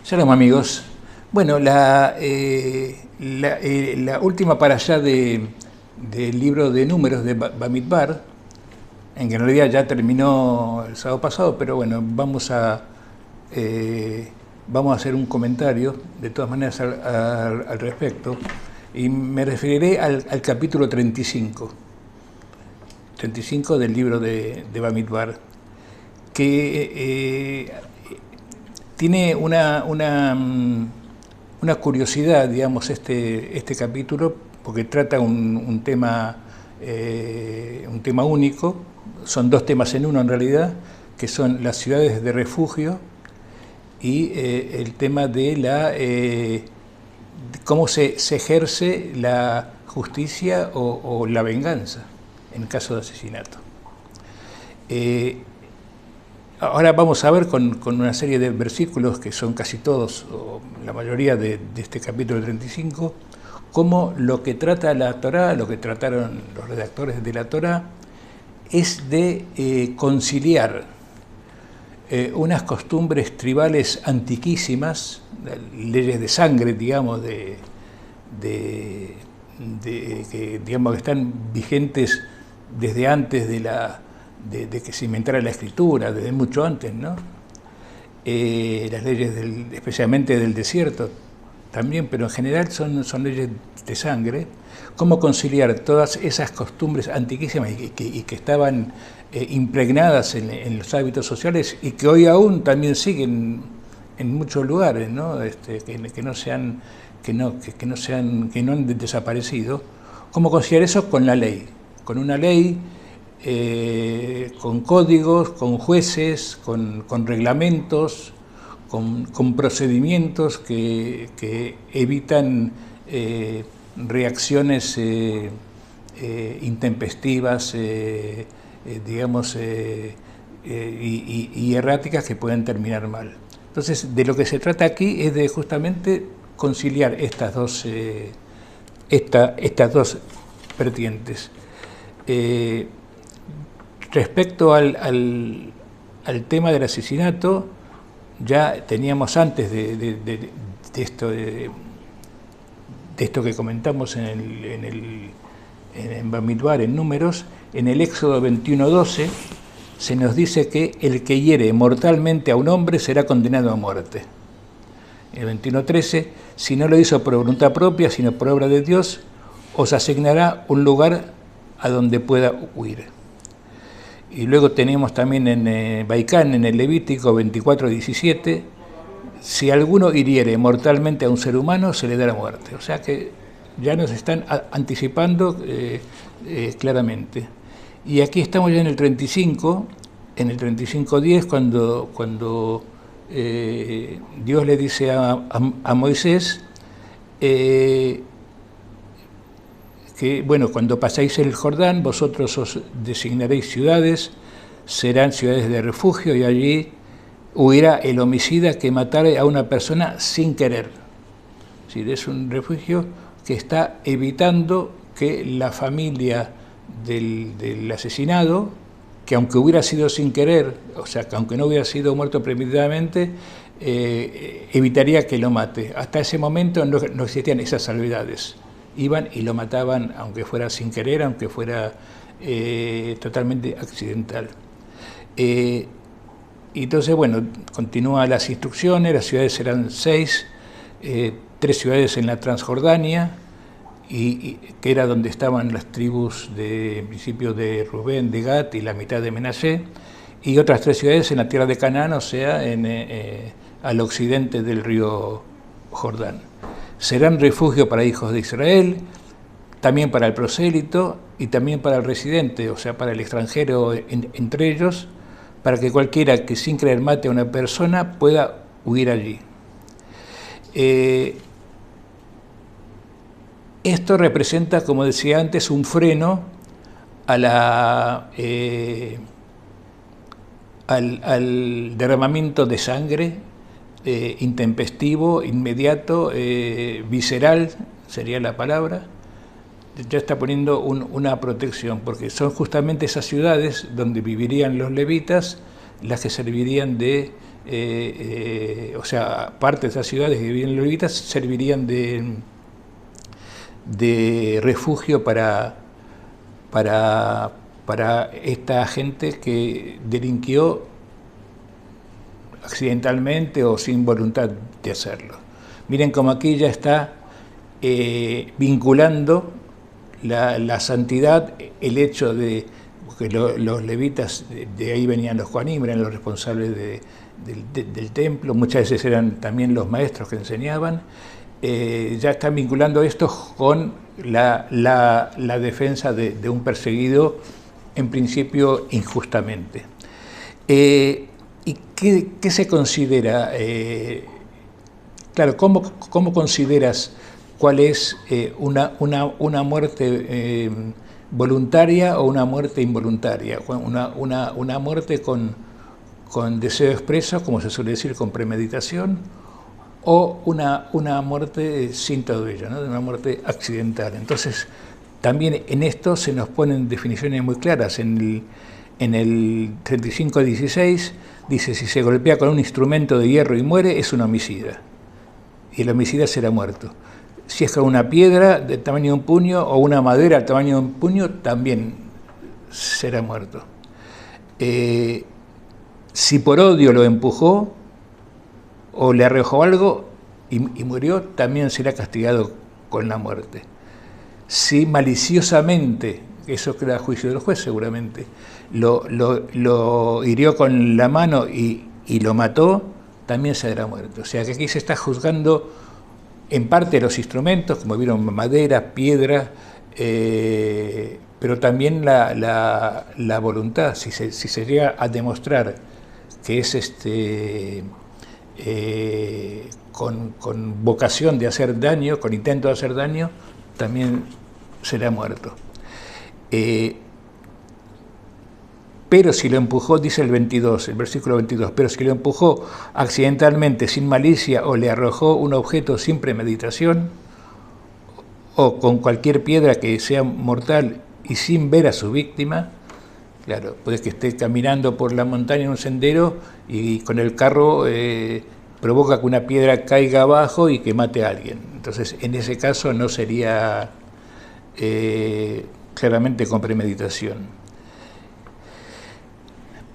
Shalom amigos. Bueno, la última para allá del libro de números de Bamidbar, en que en realidad ya terminó el sábado pasado, pero bueno, vamos a hacer un comentario de todas maneras al respecto, y me referiré al capítulo 35 del libro de Bamidbar, que tiene una curiosidad, digamos, este capítulo, porque trata un tema único. Son dos temas en uno en realidad, que son las ciudades de refugio y el tema de cómo se ejerce la justicia o la venganza en caso de asesinato. Ahora vamos a ver con una serie de versículos que son casi todos, o la mayoría de este capítulo 35, cómo lo que trata la Torá, lo que trataron los redactores de la Torá, es de conciliar unas costumbres tribales antiquísimas, leyes de sangre, digamos, que están vigentes desde antes de que se inventara la escritura, desde mucho antes, ¿no? Las leyes especialmente del desierto también, pero en general son leyes de sangre. Cómo conciliar todas esas costumbres antiquísimas y que estaban impregnadas en los hábitos sociales y que hoy aún también siguen en muchos lugares, ¿no? Que no han desaparecido. Cómo conciliar eso con la ley, con una ley, con códigos, con jueces, con reglamentos, con procedimientos que evitan reacciones intempestivas, digamos, y erráticas que pueden terminar mal. Entonces, de lo que se trata aquí es de justamente conciliar estas dos vertientes. Respecto al tema del asesinato, ya teníamos antes de esto que comentamos en Bamidbar, en Números, en el Éxodo 21:12, se nos dice que el que hiere mortalmente a un hombre será condenado a muerte. En el 21:13, si no lo hizo por voluntad propia, sino por obra de Dios, os asignará un lugar a donde pueda huir. Y luego tenemos también en Baicán, en el Levítico 24:17, si alguno hiriere mortalmente a un ser humano, se le da la muerte. O sea que ya nos están anticipando claramente. Y aquí estamos ya en el 35, en el 35:10, cuando Dios le dice a Moisés que, bueno, cuando pasáis el Jordán, vosotros os designaréis ciudades, serán ciudades de refugio, y allí huirá el homicida que matare a una persona sin querer. Es decir, es un refugio que está evitando que la familia del asesinado, que aunque hubiera sido sin querer, o sea, que aunque no hubiera sido muerto premeditadamente, evitaría que lo mate. Hasta ese momento no existían esas salvedades. Iban y lo mataban, aunque fuera sin querer, aunque fuera totalmente accidental. Entonces, bueno, continúan las instrucciones. Las ciudades serán 6, 3 ciudades en la Transjordania, y que era donde estaban las tribus en principio de Rubén, de Gad y la mitad de Menashe, y otras 3 ciudades en la tierra de Canaán, o sea, al occidente del río Jordán. Serán refugio para hijos de Israel, también para el prosélito y también para el residente, o sea, para el extranjero entre ellos, para que cualquiera que sin querer mate a una persona pueda huir allí. Esto representa, como decía antes, un freno a al derramamiento de sangre intempestivo, inmediato, visceral, sería la palabra. Ya está poniendo una protección, porque son justamente esas ciudades donde vivirían los levitas las que servirían de o sea, partes de esas ciudades que vivían los levitas servirían de refugio para esta gente que delinquió accidentalmente o sin voluntad de hacerlo. Miren cómo aquí ya está vinculando la santidad, el hecho de que los levitas, de ahí venían los Kohanim, eran los responsables del templo, muchas veces eran también los maestros que enseñaban, ya están vinculando esto con la defensa de un perseguido, en principio injustamente. ¿Y qué se considera? Claro, ¿cómo consideras cuál es una muerte voluntaria o una muerte involuntaria? Una muerte con deseo expreso, como se suele decir, con premeditación, o una muerte sin todo ello, ¿no? Una muerte accidental. Entonces, también en esto se nos ponen definiciones muy claras. En el 35:16 dice: si se golpea con un instrumento de hierro y muere, es un homicida, y el homicida será muerto. Si es con una piedra del tamaño de un puño o una madera del tamaño de un puño, también será muerto. Si por odio lo empujó o le arrojó algo y murió, también será castigado con la muerte. Si maliciosamente, eso queda a juicio del juez seguramente, lo hirió con la mano y lo mató, también será muerto. O sea que aquí se está juzgando en parte los instrumentos, como vieron, madera, piedra, pero también la voluntad. Si se llega a demostrar que es con vocación de hacer daño, con intento de hacer daño, también será muerto. Pero si lo empujó, dice el versículo 22, pero si lo empujó accidentalmente, sin malicia, o le arrojó un objeto sin premeditación, o con cualquier piedra que sea mortal y sin ver a su víctima, claro, puede que esté caminando por la montaña en un sendero y con el carro provoca que una piedra caiga abajo y que mate a alguien. Entonces, en ese caso no sería claramente con premeditación.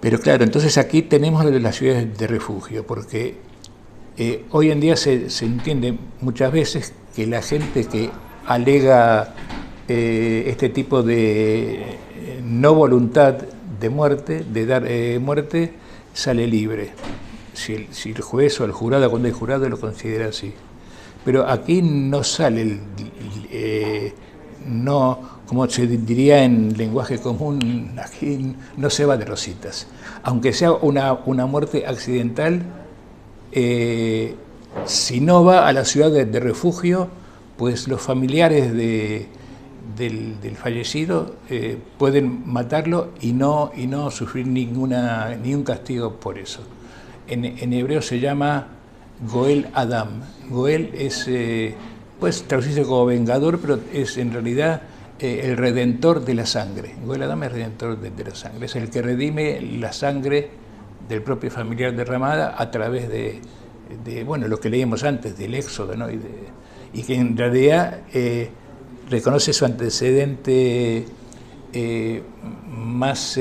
Pero claro, entonces aquí tenemos las ciudades de refugio, porque hoy en día se entiende muchas veces que la gente que alega este tipo de no voluntad de muerte, de dar muerte, sale libre. Si el juez o el jurado, cuando hay jurado, lo considera así. Pero aquí no sale, no, como se diría en lenguaje común, aquí no se va de rositas. Aunque sea una muerte accidental, si no va a la ciudad de refugio, pues los familiares del fallecido pueden matarlo y no sufrir ningún castigo por eso. En hebreo se llama Goel Adam. Goel es, pues traducirse como vengador, pero es en realidad el redentor de la sangre. Goel Adam es redentor de la sangre, es el que redime la sangre del propio familiar derramada a través de bueno, lo que leímos antes, del Éxodo, ¿no? Y que en realidad reconoce su antecedente más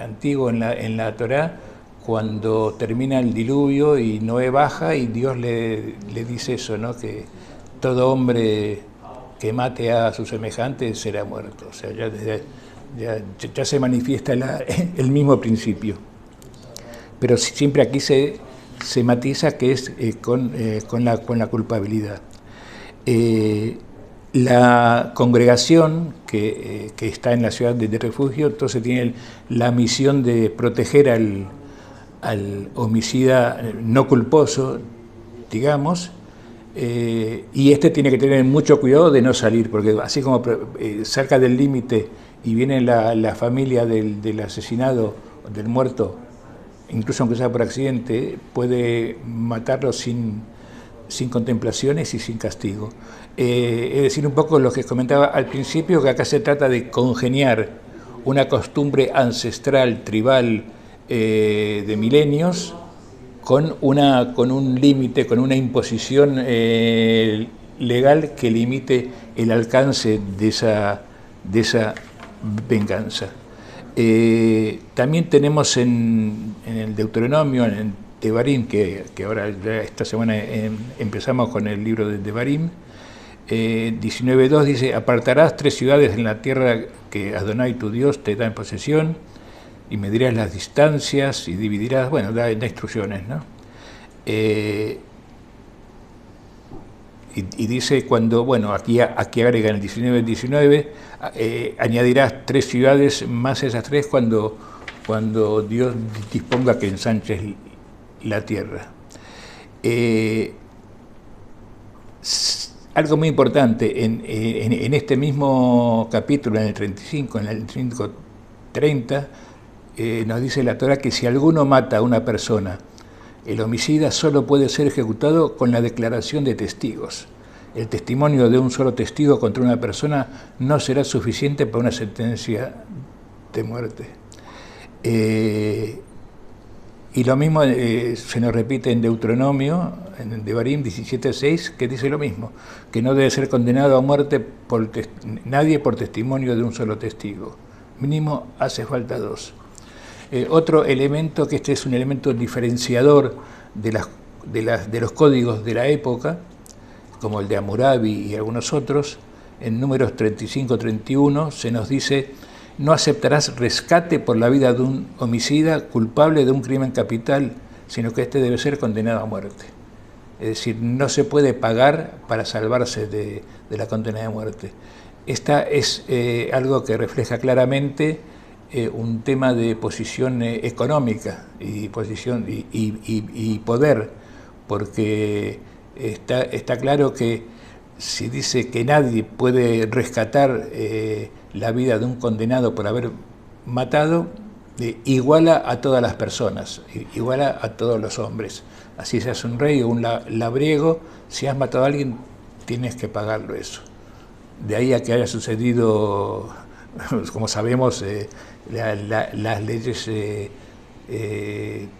antiguo en la Torá, cuando termina el diluvio y Noé baja y Dios le dice eso, ¿no? Que todo hombre que mate a su semejante será muerto. O sea, ya se manifiesta el mismo principio. Pero siempre aquí se matiza que es con la culpabilidad. La congregación que está en la ciudad de refugio, entonces tiene la misión de proteger al homicida no culposo, digamos, y tiene que tener mucho cuidado de no salir, porque así como cerca del límite y viene la familia del asesinado, del muerto, incluso aunque sea por accidente, puede matarlo sin contemplaciones y sin castigo. Es decir, un poco lo que comentaba al principio, que acá se trata de congeniar una costumbre ancestral, tribal, de milenios, con un límite, con una imposición legal que limite el alcance de esa venganza. También tenemos en el Deuteronomio, en Devarim, que ahora ya esta semana empezamos con el libro de Devarim, 19.2 dice: apartarás 3 ciudades en la tierra que Adonai tu Dios te da en posesión, y medirás las distancias y dividirás, bueno, da instrucciones, ¿no? Y dice cuando, bueno, aquí agrega en el 19, añadirás 3 ciudades más esas 3 cuando Dios disponga que ensanches la tierra. Algo muy importante, en este mismo capítulo, en el 35, en el 30, nos dice la Torá que si alguno mata a una persona, el homicida solo puede ser ejecutado con la declaración de testigos. El testimonio de un solo testigo contra una persona no será suficiente para una sentencia de muerte. Y lo mismo se nos repite en Deuteronomio, en Devarim 17.6, que dice lo mismo, que no debe ser condenado a muerte nadie por testimonio de un solo testigo. Mínimo hace falta 2. Otro elemento, que este es un elemento diferenciador de los códigos de la época, como el de Hammurabi y algunos otros, en números 35-31 se nos dice: no aceptarás rescate por la vida de un homicida culpable de un crimen capital, sino que éste debe ser condenado a muerte. Es decir, no se puede pagar para salvarse de la condena de muerte. Esta es algo que refleja claramente un tema de posición económica y poder, porque está claro que si dice que nadie puede rescatar la vida de un condenado por haber matado, iguala a todas las personas, iguala a todos los hombres. Así seas un rey o un labriego, si has matado a alguien, tienes que pagarlo eso. De ahí a que haya sucedido, como sabemos, las leyes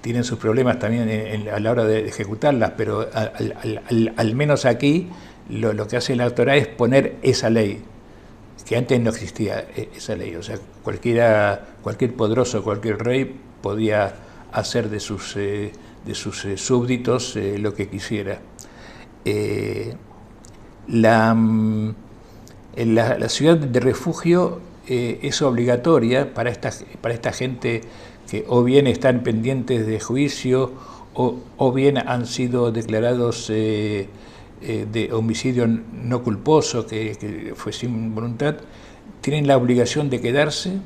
tienen sus problemas también a la hora de ejecutarlas, pero al menos aquí lo que hace la Torá es poner esa ley, que antes no existía esa ley. O sea, cualquier poderoso, cualquier rey podía hacer de sus súbditos lo que quisiera. La ciudad de refugio es obligatoria para esta gente que o bien están pendientes de juicio o bien han sido declarados de homicidio no culposo, que fue sin voluntad. Tienen la obligación de quedarse,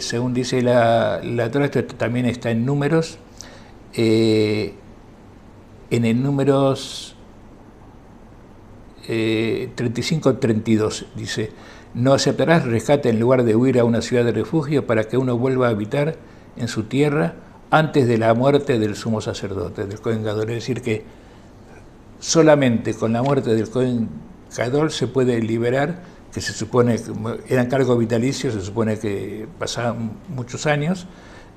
según dice la Torá. Esto también está en números, en el números 35-32 dice: no aceptarás rescate en lugar de huir a una ciudad de refugio para que uno vuelva a habitar en su tierra antes de la muerte del sumo sacerdote, del Cohen Gadol. Es decir, que solamente con la muerte del Cohen Gadol se puede liberar, que se supone que eran cargos vitalicios, se supone que pasaban muchos años,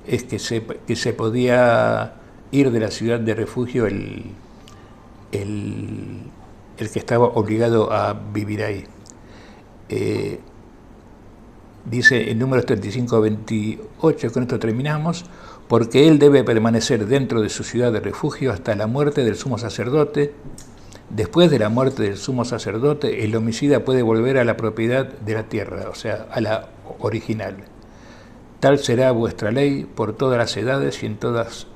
es que se podía ir de la ciudad de refugio el que estaba obligado a vivir ahí. Dice en números 35-28, con esto terminamos: porque él debe permanecer dentro de su ciudad de refugio hasta la muerte del sumo sacerdote. Después de la muerte del sumo sacerdote, el homicida puede volver a la propiedad de la tierra, o sea, a la original. Tal será vuestra ley por todas las edades y en todas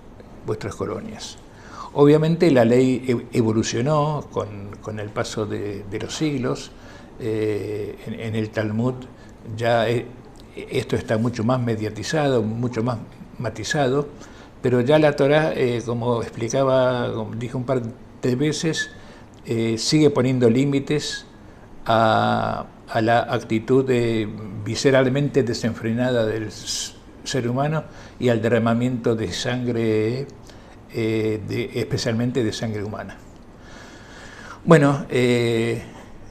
vuestras colonias. Obviamente la ley evolucionó con el paso de los siglos. En el Talmud ya esto está mucho más mediatizado, mucho más matizado, pero ya la Torá, como explicaba, como dije un par de veces, sigue poniendo límites a la actitud visceralmente desenfrenada del ser humano y al derramamiento de sangre, especialmente de sangre humana. Bueno,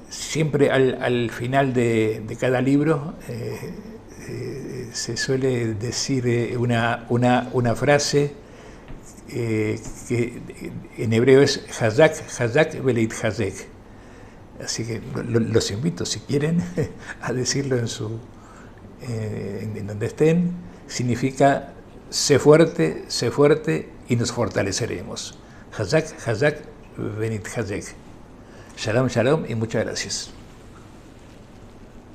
siempre al final de cada libro se suele decir una frase que en hebreo es Hazak, Hazak Veleit Hazek. Así que los invito, si quieren, a decirlo en donde estén. Significa sé fuerte y nos fortaleceremos. Hazak, Hazak Veleit Hazek. Shalom, shalom y muchas gracias.